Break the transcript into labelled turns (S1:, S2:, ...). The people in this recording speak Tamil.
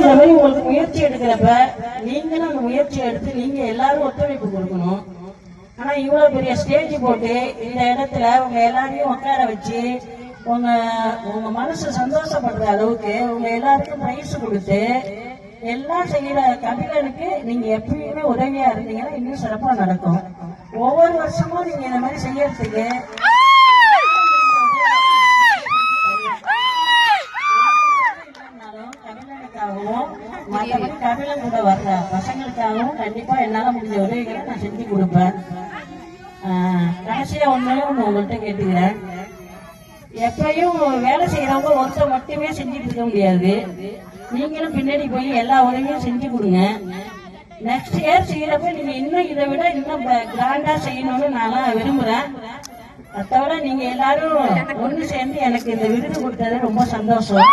S1: இந்த மாதிரி உங்களுக்கு முயற்சி எடுக்கிறப்ப நீங்களும் அந்த முயற்சி எடுத்து நீங்க எல்லாரும் ஒத்துழைப்பு கொடுக்கணும். ஆனா இவ்வளவு பெரிய ஸ்டேஜ் போட்டு இந்த இடத்துல உங்க எல்லாரையும் உட்கார வச்சு உங்க உங்க மனசு சந்தோஷப்படுற அளவுக்கு உங்க எல்லாருக்கும் பிரைஸ் கொடுத்து எல்லாம் செய்யற கபிலனுக்கு நீங்க எப்பயுமே உதவியா இருந்தீங்கன்னா இன்னும் சிறப்பா நடக்கும். ஒவ்வொரு வருஷமும் நீங்க இந்த மாதிரி செய்யறதுக்கு கபிலனுக்காகவும் மற்றபடி கபிலன் கூட வர்ற பசங்களுக்காகவும் கண்டிப்பா என்னால முடிஞ்ச உதவிகளை நான் செஞ்சு கொடுப்பேன். கடைசியா ஒண்ணு உங்கள்கிட்ட கேட்டுக்கிறேன். எப்பயும் வேலை செய்யறவங்க ஒருத்தர் மட்டுமே செஞ்சுட்டு இருக்க முடியாது. நீங்களும் பின்னாடி போய் எல்லா உதவியும் செஞ்சு கொடுங்க. நெக்ஸ்ட் இயர் செய்யறப்ப நீங்க இன்னும் இதை விட இன்னும் கிராண்டா செய்யணும்னு நான் விரும்புறேன். அதோட நீங்க எல்லாரும் ஒண்ணு சேர்ந்து எனக்கு இந்த விருது கொடுத்தது ரொம்ப சந்தோஷம்.